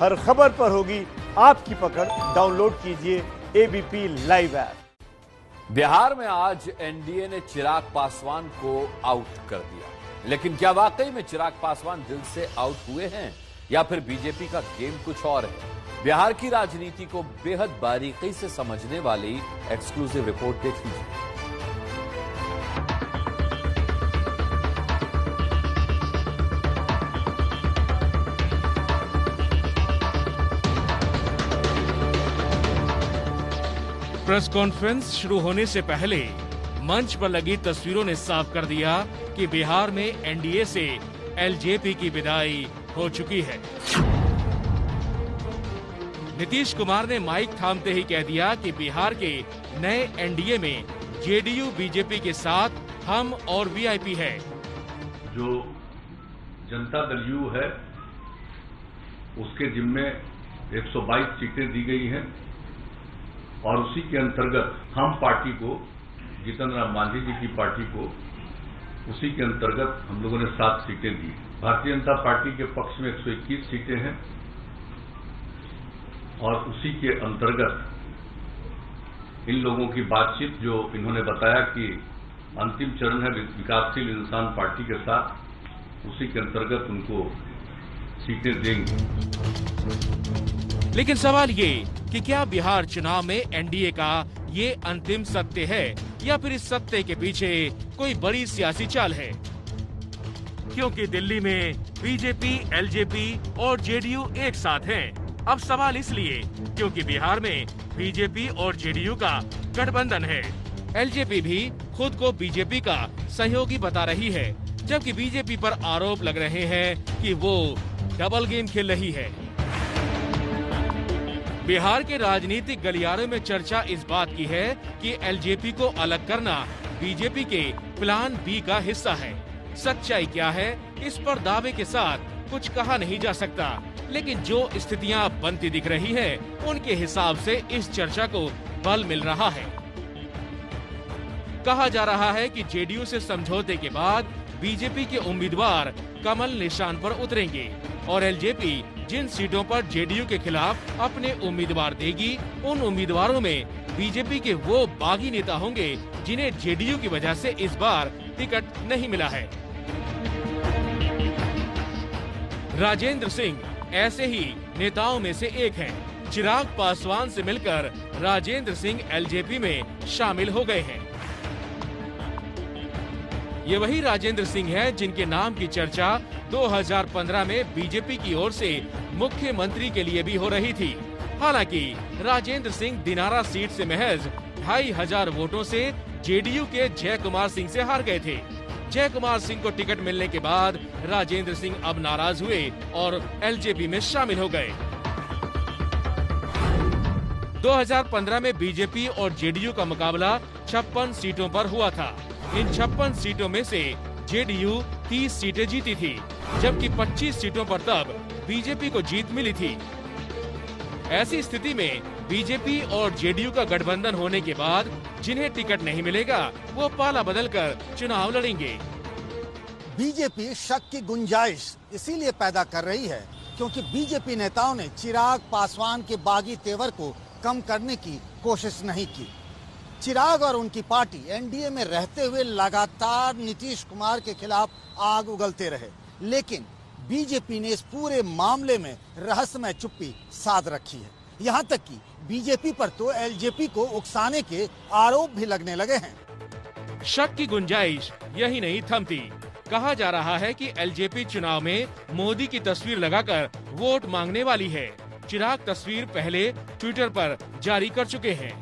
हर खबर पर होगी आपकी पकड़। डाउनलोड कीजिए एबीपी लाइव ऐप। बिहार में आज एनडीए ने चिराग पासवान को आउट कर दिया, लेकिन क्या वाकई में चिराग पासवान दिल से आउट हुए हैं या फिर बीजेपी का गेम कुछ और है? बिहार की राजनीति को बेहद बारीकी से समझने वाली एक्सक्लूसिव रिपोर्ट देख लीजिए। प्रेस कॉन्फ्रेंस शुरू होने से पहले मंच पर लगी तस्वीरों ने साफ कर दिया कि बिहार में एनडीए से एलजेपी की विदाई हो चुकी है। नीतीश कुमार ने माइक थामते ही कह दिया कि बिहार के नए एनडीए में जेडीयू बीजेपी के साथ हम और वीआईपी है। जो जनता दल यू है उसके जिम्मे 122 सीटें दी गई हैं और उसी के अंतर्गत हम पार्टी को, जीतन राम मांझी जी की पार्टी को, उसी के अंतर्गत हम लोगों ने 7 सीटें दी। भारतीय जनता पार्टी के पक्ष में 121 सीटें हैं और उसी के अंतर्गत इन लोगों की बातचीत जो इन्होंने बताया कि अंतिम चरण है विकासशील इंसान पार्टी के साथ, उसी के अंतर्गत उनको सीटें देंगे। लेकिन सवाल ये कि क्या बिहार चुनाव में एनडीए का ये अंतिम सत्य है या फिर इस सत्य के पीछे कोई बड़ी सियासी चाल है? क्योंकि दिल्ली में बीजेपी, एलजेपी और जेडीयू एक साथ हैं। अब सवाल इसलिए क्योंकि बिहार में बीजेपी और जेडीयू का गठबंधन है। एलजेपी भी खुद को बीजेपी का सहयोगी बता रही है, जबकि बीजेपी पर आरोप लग रहे हैं कि वो डबल गेम खेल रही है। बिहार के राजनीतिक गलियारों में चर्चा इस बात की है कि एलजेपी को अलग करना बीजेपी के प्लान बी का हिस्सा है। सच्चाई क्या है, इस पर दावे के साथ कुछ कहा नहीं जा सकता, लेकिन जो स्थितियां बनती दिख रही है उनके हिसाब से इस चर्चा को बल मिल रहा है। कहा जा रहा है कि जेडीयू से समझौते के बाद बीजेपी के उम्मीदवार कमल निशान पर उतरेंगे और एलजेपी जिन सीटों पर जेडीयू के खिलाफ अपने उम्मीदवार देगी, उन उम्मीदवारों में बीजेपी के वो बागी नेता होंगे जिन्हें जेडीयू की वजह से इस बार टिकट नहीं मिला है। राजेंद्र सिंह ऐसे ही नेताओं में से एक हैं। चिराग पासवान से मिलकर राजेंद्र सिंह एलजेपी में शामिल हो गए हैं। ये वही राजेंद्र सिंह हैं जिनके नाम की चर्चा 2015 में बीजेपी की ओर से मुख्यमंत्री के लिए भी हो रही थी। हालांकि राजेंद्र सिंह दिनारा सीट से महज 2500 वोटों से जेडीयू के जय कुमार सिंह से हार गए थे। जय कुमार सिंह को टिकट मिलने के बाद राजेंद्र सिंह अब नाराज हुए और एलजेपी में शामिल हो गए। 2015 में बीजेपी और जेडीयू का मुकाबला 56 सीटों पर हुआ था। इन 56 सीटों में से जेडीयू 30 सीटें जीती थी, जबकि 25 सीटों पर तब बीजेपी को जीत मिली थी। ऐसी स्थिति में बीजेपी और जेडीयू का गठबंधन होने के बाद जिन्हें टिकट नहीं मिलेगा वो पाला बदलकर चुनाव लड़ेंगे। बीजेपी शक की गुंजाइश इसीलिए पैदा कर रही है क्योंकि बीजेपी नेताओं ने चिराग पासवान के बागी तेवर को कम करने की कोशिश नहीं की। चिराग और उनकी पार्टी एनडीए में रहते हुए लगातार नीतीश कुमार के खिलाफ आग उगलते रहे, लेकिन बीजेपी ने इस पूरे मामले में रहस्यमय चुप्पी साध रखी है। यहाँ तक कि बीजेपी पर तो एलजेपी को उकसाने के आरोप भी लगने लगे हैं। शक की गुंजाइश यही नहीं थमती। कहा जा रहा है कि एलजेपी चुनाव में मोदी की तस्वीर लगाकर वोट मांगने वाली है। चिराग तस्वीर पहले ट्विटर पर जारी कर चुके हैं।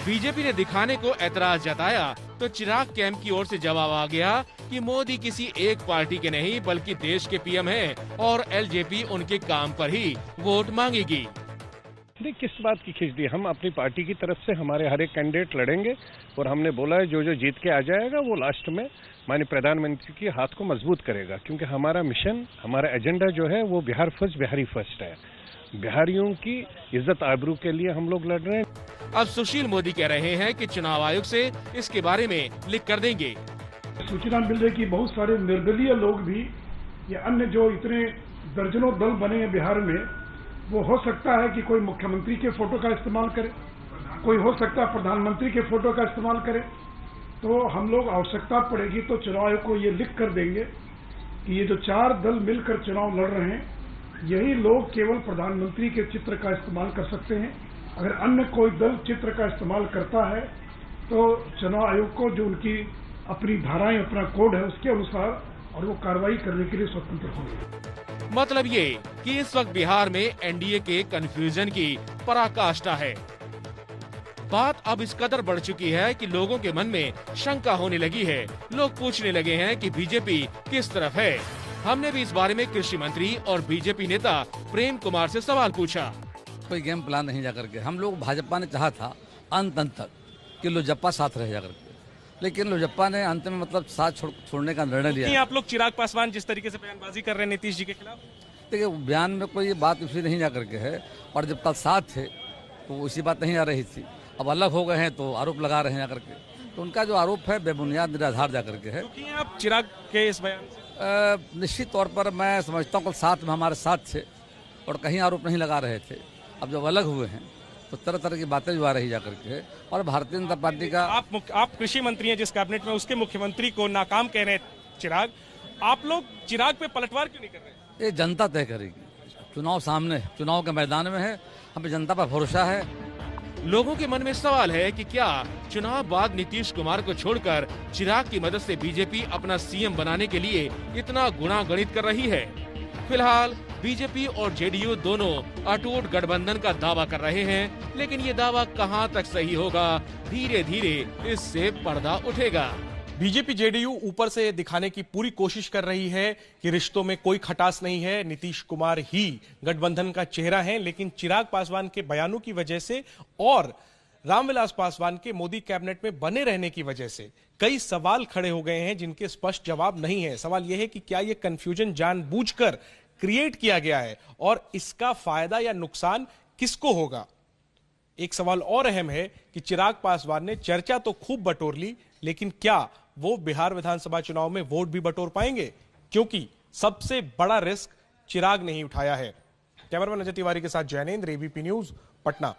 बीजेपी ने दिखाने को ऐतराज जताया तो चिराग कैंप की ओर से जवाब आ गया कि मोदी किसी एक पार्टी के नहीं बल्कि देश के पीएम हैं और एलजेपी उनके काम पर ही वोट मांगेगी। किस बात की खिचड़ी? हम अपनी पार्टी की तरफ से हमारे हर एक कैंडिडेट लड़ेंगे और हमने बोला है जो जीत के आ जाएगा वो लास्ट में माननीय प्रधानमंत्री के हाथ को मजबूत करेगा, क्योंकि हमारा मिशन, हमारा एजेंडा जो है वो बिहार फर्स्ट, बिहारी फर्स्ट है। बिहारियों की इज्जत आबरू के लिए हम लोग लड़ रहे हैं। अब सुशील मोदी कह रहे हैं कि चुनाव आयोग से इसके बारे में लिख कर देंगे। सूचना मिल रही कि बहुत सारे निर्दलीय लोग भी या अन्य जो इतने दर्जनों दल बने हैं बिहार में, वो हो सकता है कि कोई मुख्यमंत्री के फोटो का इस्तेमाल करे, कोई हो सकता है प्रधानमंत्री के फोटो का इस्तेमाल करे। तो हम लोग आवश्यकता पड़ेगी तो चुनाव आयोग को ये लिख कर देंगे कि ये जो 4 दल मिलकर चुनाव लड़ रहे हैं, यही लोग केवल प्रधानमंत्री के चित्र का इस्तेमाल कर सकते हैं। अगर अन्य कोई दल चित्र का इस्तेमाल करता है तो चुनाव आयोग को जो उनकी अपनी धाराएं, अपना कोड है, उसके अनुसार और वो कार्रवाई करने के लिए स्वतंत्र होंगे। मतलब ये कि इस वक्त बिहार में एनडीए के कंफ्यूजन की पराकाष्ठा है। बात अब इस कदर बढ़ चुकी है कि लोगों के मन में शंका होने लगी है। लोग पूछने लगे हैं कि बीजेपी किस तरफ है। हमने भी इस बारे में कृषि मंत्री और बीजेपी नेता प्रेम कुमार से सवाल पूछा। कोई गेम प्लान नहीं जाकर के, हम लोग भाजपा ने चाहा था अंत तक कि लोजप्पा साथ रह जाकर के, लेकिन लोजप्पा ने अंत में मतलब साथ छोड़ने का निर्णय लिया। आप लोग चिराग पासवान जिस तरीके से बयानबाजी कर रहे हैं नीतीश जी के खिलाफ, देखिए बयान में कोई बात उसी नहीं जाकर के है, और जब कल साथ थे तो उसी बात नहीं आ रही थी। अब अलग हो गए हैं तो आरोप लगा रहे हैं जाकर के, तो उनका जो आरोप है बेबुनियाद निराधार जाकर के है। तो आप चिराग के इस बयान से निश्चित तौर पर मैं समझता हूँ कल साथ में हमारे साथ थे और कहीं आरोप नहीं लगा रहे थे। अब जब अलग हुए हैं तो तरह तरह की बातें जो आ रही जाकर के, और भारतीय जनता पार्टी का आप कृषि मंत्री हैं जिस कैबिनेट में, उसके मुख्यमंत्री को नाकाम कह रहे हैं चिराग, आप लोग चिराग पे पलटवार क्यों नहीं कर रहे? ये जनता तय करेगी। चुनाव सामने है, चुनाव के मैदान में है, हमें जनता पर भरोसा है। लोगों के मन में सवाल है कि क्या चुनाव बाद नीतीश कुमार को छोड़कर चिराग की मदद से बीजेपी अपना सीएम बनाने के लिए इतना गुणा गणित कर रही है। फिलहाल बीजेपी और जेडीयू दोनों अटूट गठबंधन का दावा कर रहे हैं, लेकिन ये दावा कहां तक सही होगा, धीरे धीरे इससे पर्दा उठेगा। बीजेपी जेडीयू ऊपर से दिखाने की पूरी कोशिश कर रही है कि रिश्तों में कोई खटास नहीं है, नीतीश कुमार ही गठबंधन का चेहरा है, लेकिन चिराग पासवान के बयानों की वजह से और रामविलास पासवान के मोदी कैबिनेट में बने रहने की वजह से कई सवाल खड़े हो गए हैं जिनके स्पष्ट जवाब नहीं है। सवाल यह है कि क्या यह कंफ्यूजन जानबूझकर क्रिएट किया गया है और इसका फायदा या नुकसान किसको होगा। एक सवाल और अहम है कि चिराग पासवान ने चर्चा तो खूब बटोर ली, लेकिन क्या वो बिहार विधानसभा चुनाव में वोट भी बटोर पाएंगे, क्योंकि सबसे बड़ा रिस्क चिराग ने ही उठाया है। कैमरामैन अजय तिवारी के साथ जैनेंद्र, एबीपी न्यूज, पटना।